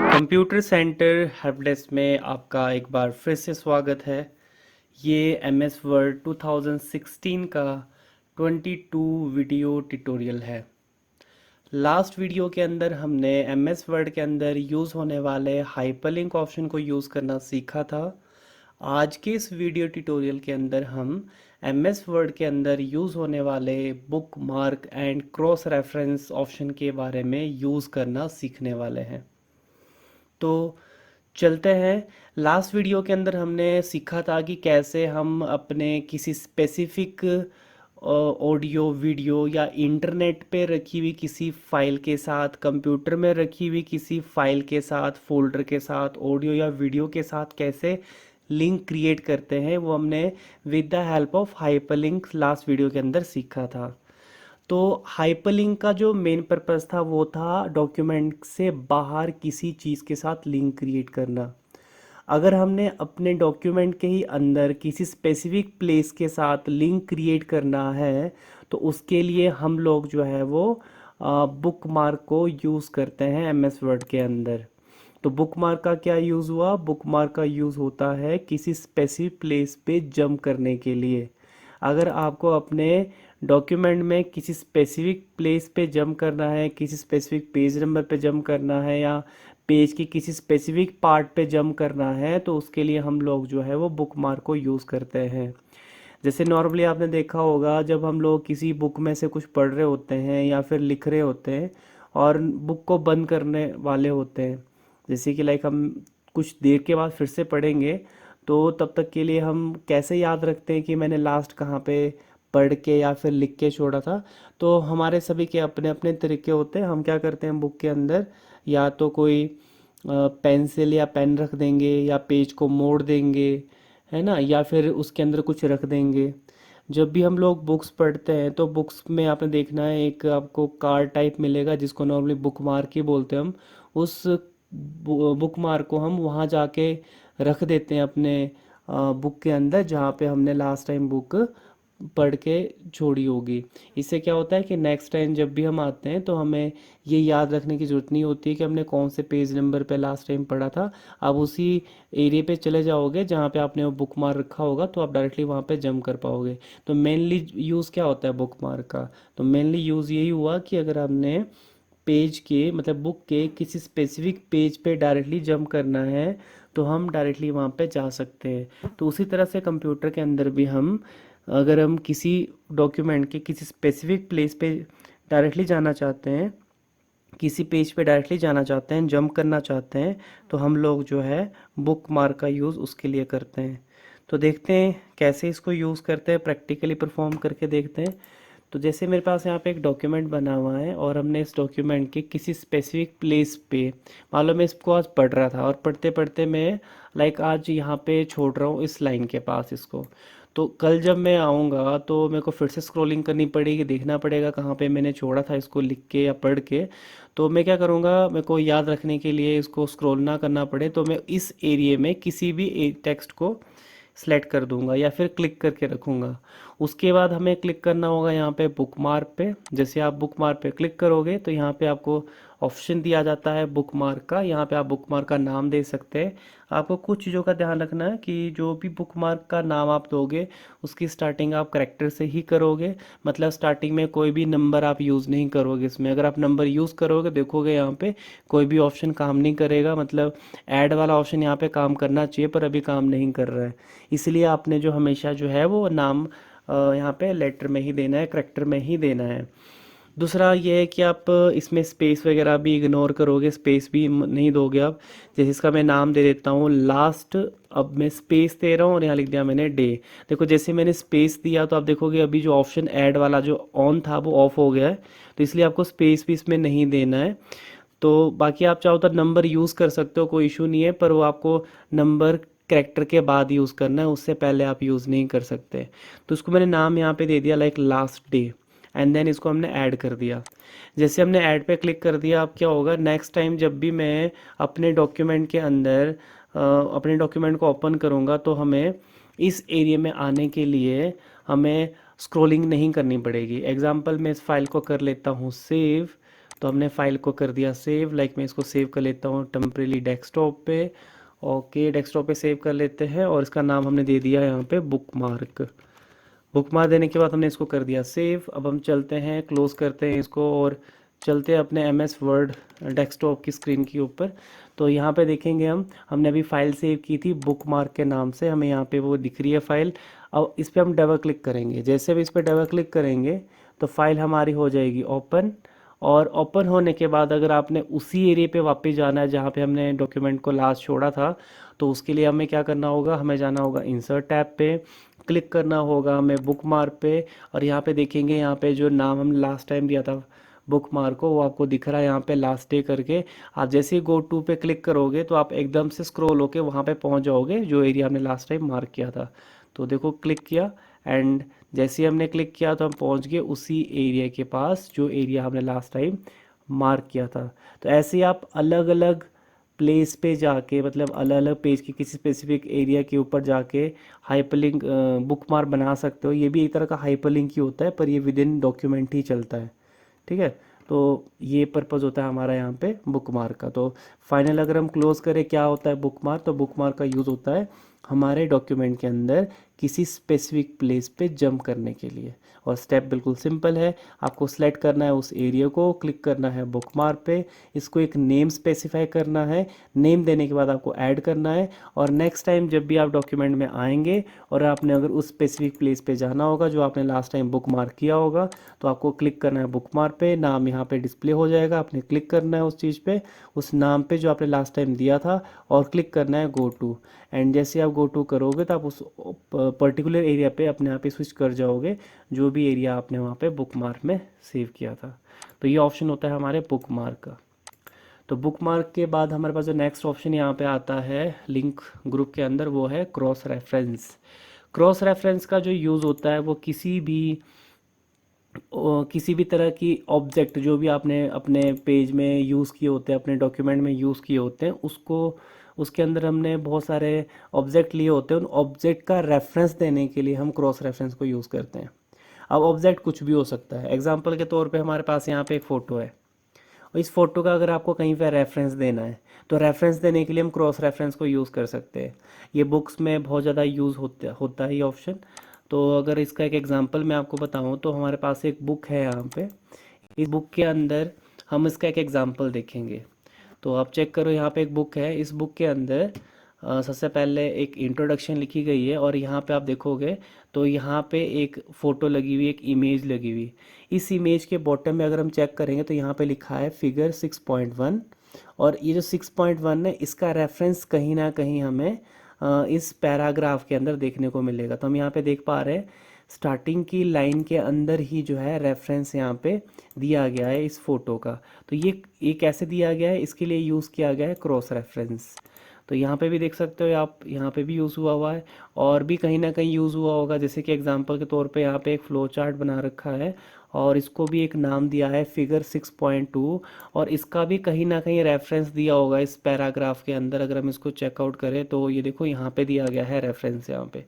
Computer centre help desk में आपका एक बार फिर से स्वागत है। ये एमएस वर्ड 2016 का 22 वीडियो ट्यूटोरियल है। लास्ट वीडियो के अंदर हमने एमएस वर्ड के अंदर यूज़ होने वाले हाइपरलिंक ऑप्शन को यूज़ करना सीखा था। आज के इस वीडियो ट्यूटोरियल के अंदर हम एमएस वर्ड के अंदर यूज़ होने वाले book mark and cross reference option के बारे में यूज़ करना सीखने वाले हैं। तो चलते हैं। लास्ट वीडियो के अंदर हमने सीखा था कि कैसे हम अपने किसी स्पेसिफिक ऑडियो वीडियो या इंटरनेट पे रखी हुई किसी फाइल के साथ, कंप्यूटर में रखी हुई किसी फाइल के साथ, फोल्डर के साथ, ऑडियो या वीडियो के साथ कैसे लिंक क्रिएट करते हैं, वो हमने with the help of hyperlink last video के अंदर सीखा था। तो हाइपरलिंक का जो मेन पर्पस था वो था डॉक्यूमेंट से बाहर किसी चीज़ के साथ लिंक क्रिएट करना। अगर हमने अपने डॉक्यूमेंट के ही अंदर किसी स्पेसिफिक प्लेस के साथ लिंक क्रिएट करना है तो उसके लिए हम लोग जो है वो बुक मार्क को यूज़ करते हैं एमएस वर्ड के अंदर। तो बुक मार्क का क्या यूज़ हुआ? बुक मार्क का यूज़ होता है किसी स्पेसिफिक प्लेस पे जंप करने के लिए। अगर आपको अपने डॉक्यूमेंट में किसी स्पेसिफिक प्लेस पे जंप करना है, किसी स्पेसिफिक पेज नंबर पे जंप करना है या पेज की किसी स्पेसिफिक पार्ट पे जंप करना है तो उसके लिए हम लोग जो है वो बुक मार्क को यूज़ करते हैं। जैसे नॉर्मली आपने देखा होगा जब हम लोग किसी बुक में से कुछ पढ़ रहे होते हैं या फिर लिख रहे होते हैं और बुक को बंद करने वाले होते हैं, जैसे कि लाइक हम कुछ देर के बाद फिर से पढ़ेंगे तो तब तक के लिए हम कैसे याद रखते हैं कि मैंने लास्ट कहाँ पे पढ़ के या फिर लिख के छोड़ा था। तो हमारे सभी के अपने अपने तरीके होते हैं। हम क्या करते हैं बुक के अंदर या तो कोई पेंसिल या पेन रख देंगे या पेज को मोड़ देंगे, है ना, या फिर उसके अंदर कुछ रख देंगे। जब भी हम लोग बुक्स पढ़ते हैं तो बुक्स में आपने देखना है एक आपको कार्ड टाइप मिलेगा जिसको नॉर्मली बुक मार्क ही बोलते हैं हम। उस बुक मार्क को हम वहाँ जाके रख देते हैं अपने बुक के अंदर जहाँ पे हमने लास्ट टाइम बुक पढ़ के छोड़ी होगी। इससे क्या होता है कि नेक्स्ट टाइम जब भी हम आते हैं तो हमें ये याद रखने की ज़रूरत नहीं होती है कि हमने कौन से पेज नंबर पे लास्ट टाइम पढ़ा था। आप उसी एरिया पे चले जाओगे जहाँ पे आपने वो बुक मार्क रखा होगा तो आप डायरेक्टली वहाँ पे जंप कर पाओगे। तो मेनली यूज़ क्या होता है बुक मार्क का? तो मेनली यूज़ यही हुआ कि अगर हमने पेज के मतलब बुक के किसी स्पेसिफिक पेज पे डायरेक्टली जंप करना है तो हम डायरेक्टली वहाँ पे जा सकते हैं। तो उसी तरह से कंप्यूटर के अंदर भी हम अगर हम किसी डॉक्यूमेंट के किसी स्पेसिफिक प्लेस पे डायरेक्टली जाना चाहते हैं, किसी पेज पे डायरेक्टली जाना चाहते हैं, जंप करना चाहते हैं, तो हम लोग जो है बुक मार्क का यूज़ उसके लिए करते हैं। तो देखते हैं कैसे इसको यूज़ करते हैं, प्रैक्टिकली परफॉर्म करके देखते हैं। तो जैसे मेरे पास यहाँ पे एक डॉक्यूमेंट बना हुआ है और हमने इस डॉक्यूमेंट के किसी स्पेसिफिक प्लेस पे, मान लो मैं इसको आज पढ़ रहा था और पढ़ते पढ़ते मैं लाइक आज यहाँ पे छोड़ रहा हूँ इस लाइन के पास इसको। तो कल जब मैं आऊँगा तो मेरे को फिर से स्क्रॉलिंग करनी पड़ेगी, देखना पड़ेगा कहाँ पे मैंने छोड़ा था इसको लिख के या पढ़ के। तो मैं क्या करूँगा, मेरे को याद रखने के लिए इसको स्क्रॉल ना करना पड़े तो मैं इस एरिया में किसी भी टेक्स्ट को सेलेक्ट कर दूंगा या फिर क्लिक करके रखूँगा। उसके बाद हमें क्लिक करना होगा यहाँ पे बुक मार्क पे। जैसे आप बुक मार्क पे क्लिक करोगे तो यहाँ पे आपको ऑप्शन दिया जाता है बुक मार्क का। यहाँ पे आप बुक मार्क का नाम दे सकते हैं। आपको कुछ चीज़ों का ध्यान रखना है कि जो भी बुक मार्क का नाम आप दोगे उसकी स्टार्टिंग आप करेक्टर से ही करोगे। मतलब स्टार्टिंग में कोई भी नंबर आप यूज़ नहीं करोगे इसमें। अगर आप नंबर यूज़ करोगे देखोगे यहाँ पे कोई भी ऑप्शन काम नहीं करेगा। मतलब ऐड वाला ऑप्शन यहाँ पे काम करना चाहिए पर अभी काम नहीं कर रहा है। इसलिए आपने जो हमेशा जो है वो नाम यहाँ पे लेटर में ही देना है, करेक्टर में ही देना है। दूसरा ये है कि आप इसमें स्पेस वगैरह भी इग्नोर करोगे, स्पेस भी नहीं दोगे आप। जैसे इसका मैं नाम दे देता हूँ लास्ट, अब मैं स्पेस दे रहा हूँ और यहाँ लिख दिया मैंने डे। देखो जैसे मैंने स्पेस दिया तो आप देखोगे अभी जो ऑप्शन ऐड वाला जो ऑन था वो ऑफ हो गया है। तो इसलिए आपको स्पेस भी इसमें नहीं देना है। तो बाकी आप चाहो तो नंबर यूज़ कर सकते हो, कोई इशू नहीं है, पर वो आपको नंबर कैरेक्टर के बाद यूज़ करना है, उससे पहले आप यूज़ नहीं कर सकते। तो उसको मैंने नाम यहाँ पे दे दिया like last day and then इसको हमने ऐड कर दिया। जैसे हमने ऐड पे क्लिक कर दिया, अब क्या होगा नेक्स्ट टाइम जब भी मैं अपने डॉक्यूमेंट के अंदर अपने डॉक्यूमेंट को ओपन करूँगा तो हमें इस एरिया में आने के लिए हमें स्क्रॉलिंग नहीं करनी पड़ेगी। एग्जांपल मैं इस फाइल को कर लेता हूँ सेव, तो हमने फाइल को कर दिया सेव। लाइक मैं इसको सेव कर लेता हूँ टेम्परेरी डेस्कटॉप पे। ओके, डेस्कटॉप पे सेव कर लेते हैं और इसका नाम हमने दे दिया यहाँ पे बुकमार्क। बुकमार्क देने के बाद हमने इसको कर दिया सेव। अब हम चलते हैं, क्लोज करते हैं इसको और चलते हैं अपने एम एस वर्ड डेस्कटॉप की स्क्रीन के ऊपर। तो यहाँ पे देखेंगे हमने अभी फाइल सेव की थी बुकमार्क के नाम से, हमें यहाँ पे वो दिख रही है फाइल। अब इस पर हम डबल क्लिक करेंगे। जैसे भी इस पर डबल क्लिक करेंगे तो फाइल हमारी हो जाएगी ओपन। और ओपन होने के बाद अगर आपने उसी एरिया पे वापस जाना है जहाँ पे हमने डॉक्यूमेंट को लास्ट छोड़ा था, तो उसके लिए हमें क्या करना होगा, हमें जाना होगा इंसर्ट टैब पे, क्लिक करना होगा हमें बुक मार्क पे। और यहाँ पे देखेंगे, यहाँ पे जो नाम हम लास्ट टाइम दिया था बुक मार्क को, वो आपको दिख रहा है यहाँ पे लास्ट डे करके। आप जैसे ही गो टू पे क्लिक करोगे तो आप एकदम से स्क्रॉल होके वहाँ पे पहुँच जाओगे जो एरिया हमने लास्ट टाइम मार्क किया था। तो देखो क्लिक किया एंड जैसे ही हमने क्लिक किया तो हम पहुँच गए उसी एरिया के पास जो एरिया हमने लास्ट टाइम मार्क किया था। तो ऐसे ही आप अलग अलग प्लेस पे जाके, मतलब अलग अलग पेज के किसी स्पेसिफिक एरिया के ऊपर जाके हाइपरलिंक बुकमार्क बना सकते हो। ये भी एक तरह का हाइपरलिंक ही होता है, पर ये विद इन डॉक्यूमेंट ही चलता है। ठीक है, तो ये पर्पज़ होता है हमारा यहाँ पे बुकमार्क का। तो फाइनल अगर हम क्लोज करें, क्या होता है बुकमार्क, तो बुकमार्क का यूज़ होता है हमारे डॉक्यूमेंट के अंदर किसी स्पेसिफिक प्लेस पे जंप करने के लिए। और स्टेप बिल्कुल सिंपल है, आपको सेलेक्ट करना है उस एरिया को, क्लिक करना है बुकमार्क पे, इसको एक नेम स्पेसिफाई करना है, नेम देने के बाद आपको ऐड करना है। और नेक्स्ट टाइम जब भी आप डॉक्यूमेंट में आएंगे और आपने अगर उस स्पेसिफिक प्लेस पे जाना होगा जो आपने लास्ट टाइम बुकमार्क किया होगा, तो आपको क्लिक करना है बुकमार्क पे, नाम यहाँ पे डिस्प्ले हो जाएगा, आपने क्लिक करना है उस चीज़ पे, उस नाम पे जो आपने लास्ट टाइम दिया था, और क्लिक करना है गो टू। एंड जैसे आप गो टू करोगे तो आप उस पर्टिकुलर एरिया पे अपने आप ही स्विच कर जाओगे जो भी एरिया आपने वहाँ पे बुकमार्क में सेव किया था। तो ये ऑप्शन होता है हमारे बुकमार्क का। तो बुकमार्क के बाद हमारे पास जो नेक्स्ट ऑप्शन यहाँ पे आता है लिंक ग्रुप के अंदर, वो है क्रॉस रेफरेंस। क्रॉस रेफरेंस का जो यूज़ होता है वो किसी भी तरह की ऑब्जेक्ट जो भी आपने अपने पेज में यूज़ किए होते हैं, अपने डॉक्यूमेंट में यूज़ किए होते हैं, उसको उसके अंदर हमने बहुत सारे ऑब्जेक्ट लिए होते हैं, उन ऑब्जेक्ट का रेफरेंस देने के लिए हम क्रॉस रेफरेंस को यूज़ करते हैं। अब ऑब्जेक्ट कुछ भी हो सकता है। एग्जांपल के तौर पे हमारे पास यहाँ पे एक फ़ोटो है, और इस फ़ोटो का अगर आपको कहीं पर रेफरेंस देना है तो रेफरेंस देने के लिए हम क्रॉस रेफरेंस को यूज़ कर सकते हैं। ये बुक्स में बहुत ज़्यादा यूज़ होता है ये ऑप्शन। तो अगर इसका एक एग्जांपल मैं आपको बताऊं तो हमारे पास एक बुक है यहाँ पे, इस बुक के अंदर हम इसका एक एग्जांपल देखेंगे। तो आप चेक करो, यहाँ पे एक बुक है, इस बुक के अंदर सबसे पहले एक इंट्रोडक्शन लिखी गई है और यहाँ पे आप देखोगे तो यहाँ पे एक फ़ोटो लगी हुई, एक इमेज लगी हुई। इस इमेज के बॉटम में अगर हम चेक करेंगे तो यहाँ पे लिखा है फिगर 6.1, और ये जो 6.1 है इसका रेफरेंस कहीं ना कहीं हमें इस पैराग्राफ के अंदर देखने को मिलेगा। तो हम यहाँ पे देख पा रहे हैं स्टार्टिंग की लाइन के अंदर ही जो है रेफरेंस यहाँ पे दिया गया है इस फोटो का। तो ये कैसे दिया गया है, इसके लिए यूज़ किया गया है क्रॉस रेफरेंस। तो यहाँ पे भी देख सकते हो आप, यहाँ पे भी यूज़ हुआ हुआ है और भी कहीं ना कहीं यूज़ हुआ होगा। जैसे कि एग्जांपल के तौर पे यहाँ पे एक फ्लो चार्ट बना रखा है और इसको भी एक नाम दिया है फिगर 6.2, और इसका भी कहीं ना कहीं रेफरेंस दिया होगा इस पैराग्राफ के अंदर। अगर हम इसको चेकआउट करें तो ये देखो यहाँ पे दिया गया है रेफरेंस यहाँ पे,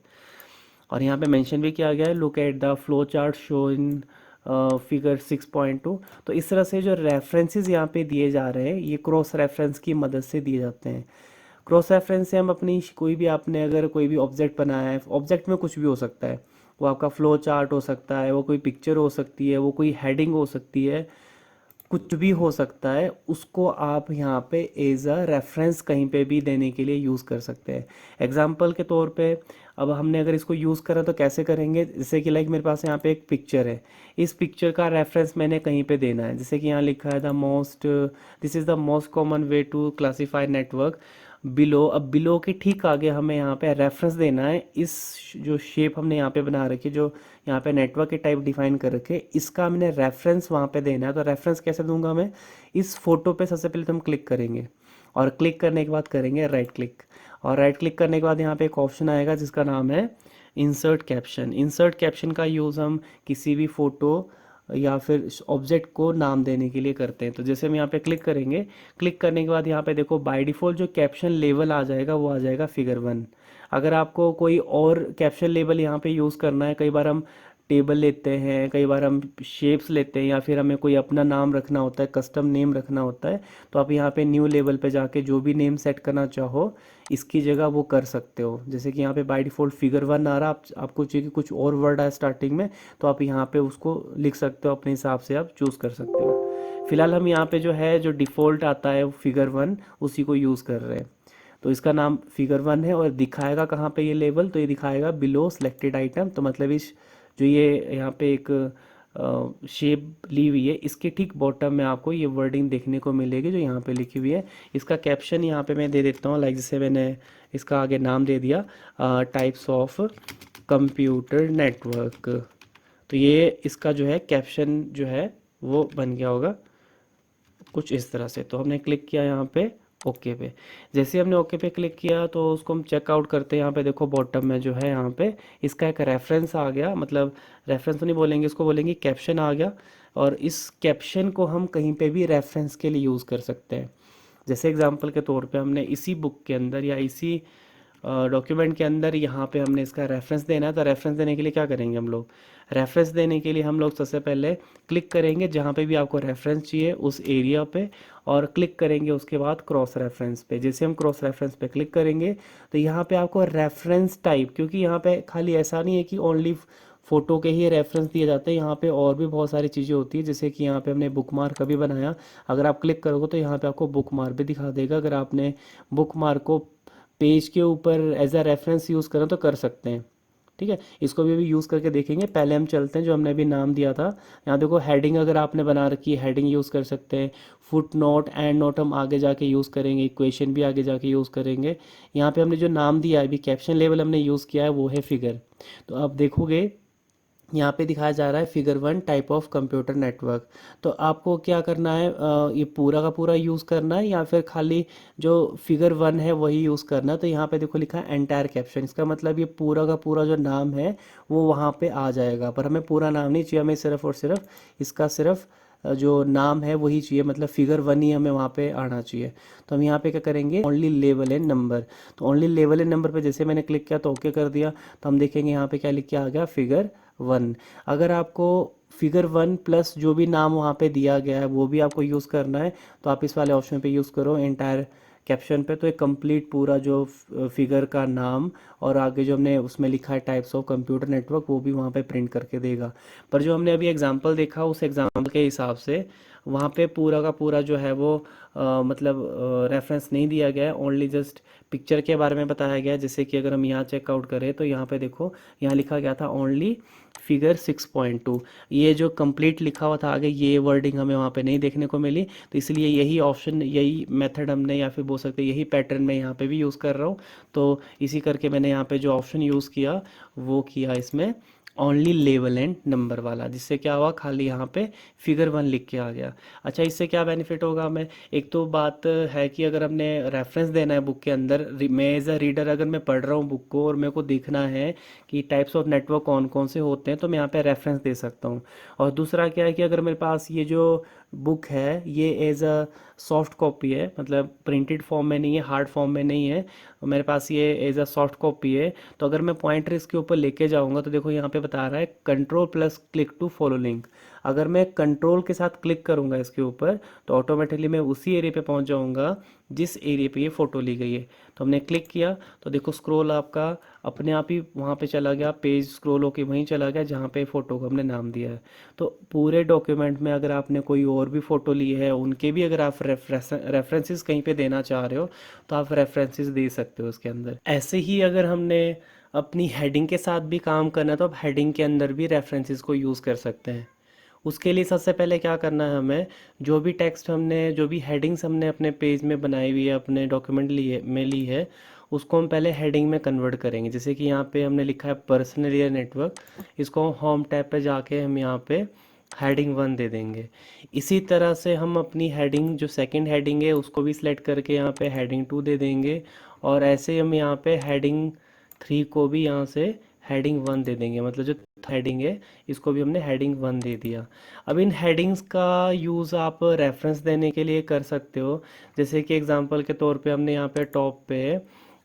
और यहाँ पे मेंशन भी किया गया है look at the flow chart show in figure 6.2। तो इस तरह से जो रेफरेंसेस यहाँ पे दिए जा रहे हैं ये क्रॉस रेफरेंस की मदद से दिए जाते हैं। क्रॉस रेफरेंस से हम अपनी कोई भी, आपने अगर कोई भी ऑब्जेक्ट बनाया है, ऑब्जेक्ट में कुछ भी हो सकता है, वो आपका फ्लो चार्ट हो सकता है, वो कोई पिक्चर हो सकती है, वो कोई हेडिंग हो सकती है, कुछ भी हो सकता है, उसको आप यहाँ पे एज अ रेफरेंस कहीं पे भी देने के लिए यूज़ कर सकते हैं। एग्जांपल के तौर पे अब हमने अगर इसको यूज़ करा तो कैसे करेंगे, जैसे कि लाइक मेरे पास यहाँ पे एक पिक्चर है, इस पिक्चर का रेफरेंस मैंने कहीं पे देना है। जैसे कि यहाँ लिखा है this is the most common way to classify network below. अब बिलो के ठीक आगे हमें यहाँ पे रेफरेंस देना है, इस जो शेप हमने यहाँ पे बना रखी, जो यहाँ पे नेटवर्क के टाइप डिफाइन कर रखे, इसका हमने रेफरेंस वहाँ पे देना है। तो रेफरेंस कैसे दूंगा मैं, इस फोटो पे सबसे पहले तो हम क्लिक करेंगे और क्लिक करने के बाद करेंगे राइट क्लिक, और राइट क्लिक करने के बाद यहाँ पे एक ऑप्शन आएगा जिसका नाम है इंसर्ट कैप्शन। इंसर्ट कैप्शन का यूज़ हम किसी भी फ़ोटो या फिर ऑब्जेक्ट को नाम देने के लिए करते हैं। तो जैसे हम यहाँ पे क्लिक करेंगे, क्लिक करने के बाद यहाँ पे देखो बाय डिफ़ॉल्ट जो कैप्शन लेवल आ जाएगा वो आ जाएगा फिगर 1। अगर आपको कोई और कैप्शन लेवल यहाँ पे यूज़ करना है, कई बार हम टेबल लेते हैं, कई बार हम शेप्स लेते हैं, या फिर हमें कोई अपना नाम रखना होता है, कस्टम नेम रखना होता है, तो आप यहाँ पे न्यू लेवल पे जाके जो भी नेम सेट करना चाहो इसकी जगह वो कर सकते हो। जैसे कि यहाँ पे बाय डिफ़ॉल्ट फिगर वन आ रहा, आपको चाहिए कि कुछ और वर्ड आए स्टार्टिंग में, तो आप यहाँ पे उसको लिख सकते हो, अपने हिसाब से आप चूज़ कर सकते हो। फिलहाल हम यहाँ पे जो है जो डिफ़ॉल्ट आता है वो फिगर वन, उसी को यूज़ कर रहे हैं। तो इसका नाम फिगर वन है, और दिखाएगा कहाँ पे ये लेबल, तो ये दिखाएगा बिलो सेलेक्टेड आइटम। तो मतलब इस जो ये यहाँ पे एक शेप ली हुई है, इसके ठीक बॉटम में आपको ये वर्डिंग देखने को मिलेगी जो यहाँ पे लिखी हुई है। इसका कैप्शन यहाँ पे मैं दे देता हूँ, लाइक जैसे मैंने इसका आगे नाम दे दिया टाइप्स ऑफ कंप्यूटर नेटवर्क। तो ये इसका जो है कैप्शन जो है वो बन गया होगा कुछ इस तरह से। तो हमने क्लिक किया यहाँ पे ओके पे। जैसे हमने ओके पे क्लिक किया तो उसको हम चेकआउट करते हैं। यहाँ पे देखो बॉटम में जो है यहाँ पे इसका एक रेफरेंस आ गया, मतलब रेफरेंस तो नहीं बोलेंगे, इसको बोलेंगे कैप्शन आ गया। और इस कैप्शन को हम कहीं पे भी रेफरेंस के लिए यूज़ कर सकते हैं। जैसे एग्जांपल के तौर पे हमने इसी बुक के अंदर या इसी डॉक्यूमेंट के अंदर यहाँ पे हमने इसका रेफरेंस देना है, तो रेफरेंस देने के लिए क्या करेंगे हम लोग, रेफरेंस देने के लिए हम लोग सबसे पहले क्लिक करेंगे जहाँ पे भी आपको रेफरेंस चाहिए उस एरिया पे, और क्लिक करेंगे उसके बाद क्रॉस रेफरेंस पे। जैसे हम क्रॉस रेफरेंस पे क्लिक करेंगे तो यहाँ पे आपको रेफरेंस टाइप, क्योंकि यहाँ पे खाली ऐसा नहीं है कि ओनली फ़ोटो के ही रेफरेंस दिए जाते हैं, यहाँ पे और भी बहुत सारी चीज़ें होती है। जैसे कि यहाँ पे हमने बुक मार्क का भी बनाया, अगर आप क्लिक करोगे तो यहाँ पे आपको बुक मार्क भी दिखा देगा। अगर आपने बुक मार्क को पेज के ऊपर एज अ रेफरेंस यूज़ करें तो कर सकते हैं। ठीक है, इसको भी अभी यूज़ करके देखेंगे। पहले हम चलते हैं जो हमने अभी नाम दिया था। यहाँ देखो हेडिंग अगर आपने बना रखी है, हेडिंग यूज़ कर सकते हैं। फुट नोट एंड नोट हम आगे जाके यूज़ करेंगे, इक्वेशन भी आगे जाके यूज़ करेंगे। यहाँ पे हमने जो नाम दिया है अभी कैप्शन लेवल हमने यूज़ किया है वो है फिगर। तो आप देखोगे यहाँ पे दिखाया जा रहा है figure one type of computer network. तो आपको क्या करना है, ये पूरा का पूरा यूज़ करना है या फिर खाली जो फिगर वन है वही यूज़ करना है। तो यहाँ पे देखो लिखा है एंटायर कैप्शन, इसका मतलब ये पूरा का पूरा जो नाम है वो वहाँ पे आ जाएगा। पर हमें पूरा नाम नहीं चाहिए, हमें सिर्फ और सिर्फ इसका सिर्फ जो नाम है वही चाहिए, मतलब फिगर वन ही हमें वहाँ पे आना चाहिए। तो हम यहाँ पे क्या करेंगे, ओनली लेवल एंड नंबर। तो ओनली लेवल एंड नंबर पे जैसे मैंने क्लिक किया तो ओके कर दिया। तो हम देखेंगे यहाँ पे क्या लिख के आ गया, फिगर वन। अगर आपको फिगर वन प्लस जो भी नाम वहाँ पे दिया गया है वो भी आपको यूज़ करना है तो आप इस वाले ऑप्शन पे यूज़ करो एंटायर कैप्शन पे। तो एक कंप्लीट पूरा जो फिगर का नाम और आगे जो हमने उसमें लिखा है टाइप्स ऑफ कंप्यूटर नेटवर्क वो भी वहाँ पे प्रिंट करके देगा। पर जो हमने अभी एग्जांपल देखा उस एग्जांपल के हिसाब से वहाँ पे पूरा का पूरा जो है वो मतलब रेफरेंस नहीं दिया गया है, ओनली जस्ट पिक्चर के बारे में बताया गया है। जैसे कि अगर हम यहाँ चेकआउट करें तो यहाँ पे देखो यहाँ लिखा गया था ओनली फिगर 6.2। ये जो कंप्लीट लिखा हुआ था आगे ये वर्डिंग हमें वहाँ पे नहीं देखने को मिली, तो इसलिए यही ऑप्शन यही मेथड हमने या फिर बोल सकते यही पैटर्न मैं यहाँ पे भी यूज़ कर रहा हूँ। तो इसी करके मैंने यहाँ पे जो ऑप्शन यूज़ किया वो किया इसमें ओनली लेवल एंड नंबर वाला, जिससे क्या हुआ खाली यहाँ पे फिगर वन लिख के आ गया। अच्छा, इससे क्या बेनिफिट होगा हमें, एक तो बात है कि अगर हमने रेफरेंस देना है बुक के अंदर, मैं एज अ रीडर अगर मैं पढ़ रहा हूँ बुक को और मेरे को देखना है कि टाइप्स ऑफ नेटवर्क कौन कौन से होते हैं तो मैं यहाँ पे रेफरेंस दे सकता हूँ। और दूसरा क्या है कि अगर मेरे पास ये जो बुक है ये एज अ सॉफ्ट कॉपी है, मतलब प्रिंटेड फॉर्म में नहीं है, हार्ड फॉर्म में नहीं है, मेरे पास ये एज अ सॉफ्ट कॉपी है। तो अगर मैं पॉइंटर इसके ऊपर लेके जाऊंगा तो देखो यहाँ पे बता रहा है control plus click to follow link. अगर मैं कंट्रोल के साथ क्लिक करूंगा इसके ऊपर तो ऑटोमेटिकली मैं उसी एरिया पे पहुंच जाऊंगा जिस एरिया पे ये फ़ोटो ली गई है। तो हमने क्लिक किया तो देखो स्क्रॉल आपका अपने आप ही वहाँ पे चला गया, पेज स्क्रॉल होके वहीं चला गया जहाँ पे फ़ोटो को हमने नाम दिया है। तो पूरे डॉक्यूमेंट में अगर आपने कोई और भी फ़ोटो ली है उनके भी अगर आप रेफरेंसेस कहीं पे देना चाह रहे हो तो आप रेफरेंसेस दे सकते हो उसके अंदर। ऐसे ही अगर हमने अपनी हेडिंग के साथ भी काम करना है तो आप हेडिंग के अंदर भी रेफरेंसेस को यूज़ कर सकते हैं। उसके लिए सबसे पहले क्या करना है हमें, जो भी टेक्स्ट हमने जो भी हेडिंग्स हमने अपने पेज में बनाई हुई है अपने डॉक्यूमेंट लिए में ली है उसको हम पहले हेडिंग में कन्वर्ट करेंगे। जैसे कि यहाँ पे हमने लिखा है पर्सनल एरिया नेटवर्क, इसको होम टैब पे जाके हम यहाँ पे हेडिंग वन दे देंगे। इसी तरह से हम अपनी हेडिंग जो सेकंड हेडिंग है उसको भी सिलेक्ट करके यहाँ पे हेडिंग टू दे देंगे, और ऐसे हम यहाँ पे हेडिंग थ्री को भी यहाँ से हेडिंग वन दे देंगे। मतलब जो हेडिंग है इसको भी हमने हेडिंग वन दे दिया। अब इन हेडिंग्स का यूज़ आप रेफरेंस देने के लिए कर सकते हो। जैसे कि एग्जांपल के तौर पे हमने यहाँ पे टॉप पे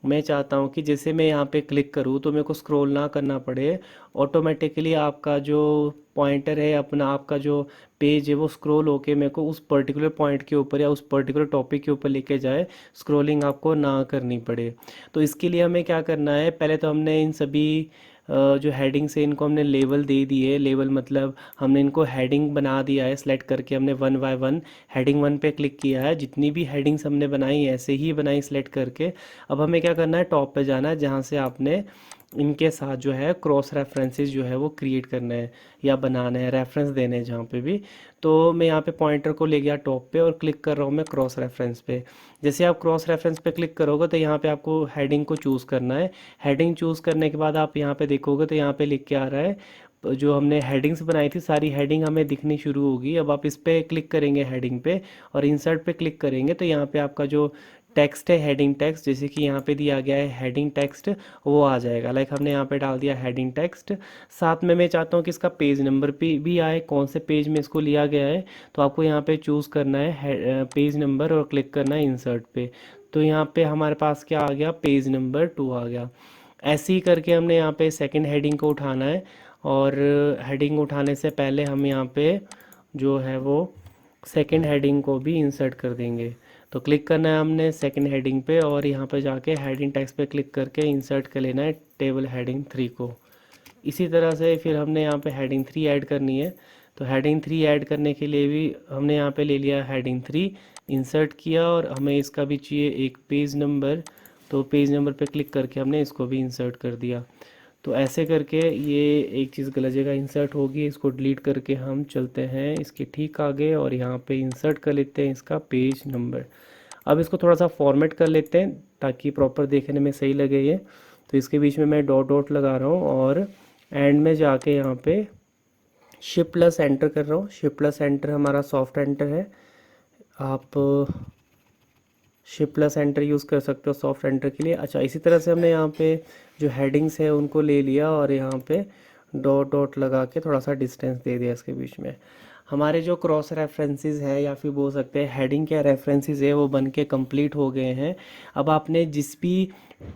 मैं चाहता हूँ कि जैसे मैं यहाँ पे क्लिक करूँ तो मेरे को स्क्रॉल ना करना पड़े, ऑटोमेटिकली आपका जो पॉइंटर है अपना, आपका जो पेज है वो स्क्रॉल होके मेरे को उस पर्टिकुलर पॉइंट के ऊपर या उस पर्टिकुलर टॉपिक के ऊपर लेके जाए, स्क्रॉलिंग आपको ना करनी पड़े। तो इसके लिए हमें क्या करना है, पहले तो हमने इन सभी जो हेडिंग्स है इनको हमने लेवल दे दिए। लेवल मतलब हमने इनको हेडिंग बना दिया है, सेलेक्ट करके हमने one by one heading one पे क्लिक किया है। जितनी भी हेडिंग्स हमने बनाई ऐसे ही बनाई सेलेक्ट करके। अब हमें क्या करना है, टॉप पे जाना है जहाँ से आपने इनके साथ जो है क्रॉस रेफरेंसेस जो है वो क्रिएट करना है या बनाना है, रेफरेंस देने हैं जहाँ पे भी। तो मैं यहाँ पे पॉइंटर को ले गया टॉप पे और क्लिक कर रहा हूँ मैं क्रॉस रेफरेंस पे। जैसे आप क्रॉस रेफरेंस पे क्लिक करोगे तो यहाँ पे आपको हेडिंग को चूज़ करना है। हेडिंग चूज़ करने के बाद आप यहाँ पे देखोगे तो यहाँ पे लिख के आ रहा है, जो हमने हेडिंग्स बनाई थी सारी हेडिंग हमें दिखनी शुरू होगी। अब आप इस पे क्लिक करेंगे हेडिंग पे और इंसर्ट पे क्लिक करेंगे तो यहाँ पे आपका जो टेक्स्ट है, हेडिंग टेक्स्ट, जैसे कि यहाँ पे दिया गया है हेडिंग टेक्स्ट, वो आ जाएगा। लाइक हमने यहाँ पे डाल दिया हेडिंग टेक्स्ट। साथ में मैं चाहता हूँ कि इसका पेज नंबर भी आए, कौन से पेज में इसको लिया गया है। तो आपको यहाँ पे चूज़ करना है पेज नंबर और क्लिक करना है इंसर्ट पे। तो यहाँ पे हमारे पास क्या आ गया, पेज नंबर 2 आ गया। ऐसे ही करके हमने यहाँ पे सेकंड हेडिंग को उठाना है और हेडिंग उठाने से पहले हम यहाँ पे जो है वो सेकंड हेडिंग को भी इंसर्ट कर देंगे। तो क्लिक करना है हमने सेकंड हेडिंग पे और यहाँ पे जाके हेडिंग टेक्स्ट पे क्लिक करके इंसर्ट कर लेना है टेबल हेडिंग 3 को। इसी तरह से फिर हमने यहाँ पे हेडिंग 3 ऐड करनी है। तो हेडिंग 3 ऐड करने के लिए भी हमने यहाँ पे ले लिया हेडिंग 3, इंसर्ट किया और हमें इसका भी चाहिए एक पेज नंबर। तो पेज नंबर पे क्लिक करके हमने इसको भी इंसर्ट कर दिया। तो ऐसे करके ये एक चीज़ गलत जगह इंसर्ट होगी, इसको डिलीट करके हम चलते हैं इसके ठीक आगे और यहाँ पे इंसर्ट कर लेते हैं इसका पेज नंबर। अब इसको थोड़ा सा फॉर्मेट कर लेते हैं ताकि प्रॉपर देखने में सही लगे ये। तो इसके बीच में मैं डॉट डॉट लगा रहा हूँ और एंड में जाके यहाँ पे शिफ्ट प्लस एंटर कर रहा हूँ। शिफ्ट प्लस एंटर हमारा सॉफ्ट एंटर है, आप शिफ्ट प्लस एंटर यूज़ कर सकते हो सॉफ्ट एंटर के लिए। अच्छा, इसी तरह से हमने यहाँ पे जो हेडिंग्स है उनको ले लिया और यहाँ पे डॉट डॉट लगा के थोड़ा सा डिस्टेंस दे दिया इसके बीच में। हमारे जो क्रॉस रेफरेंसेस है या फिर बोल सकते हैं हेडिंग के रेफरेंसेस है वो बन के कम्प्लीट हो गए हैं। अब आपने जिस भी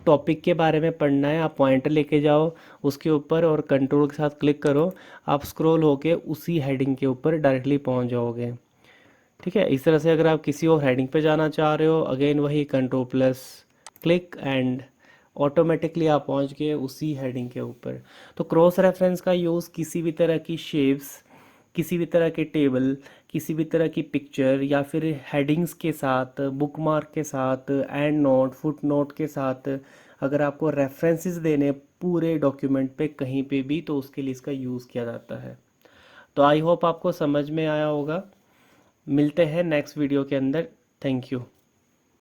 टॉपिक के बारे में पढ़ना है आप पॉइंटर लेके जाओ उसके ऊपर और कंट्रोल के साथ क्लिक करो, आप स्क्रॉल होके उसी हेडिंग के ऊपर डायरेक्टली पहुंच जाओगे। ठीक है, इस तरह से अगर आप किसी और हेडिंग पे जाना चाह रहे हो, अगेन वही control plus click and automatically आप पहुंच गए उसी हेडिंग के ऊपर। तो क्रॉस रेफरेंस का यूज़ किसी भी तरह की शेप्स, किसी भी तरह के टेबल, किसी भी तरह की पिक्चर या फिर हेडिंग्स के साथ, बुकमार्क के साथ, एंड नोट, फुट नोट के साथ, अगर आपको रेफरेंसेस देने पूरे डॉक्यूमेंट पे कहीं पे भी, तो उसके लिए इसका यूज़ किया जाता है। तो आई होप आपको समझ में आया होगा। मिलते हैं नेक्स्ट वीडियो के अंदर। Thank you.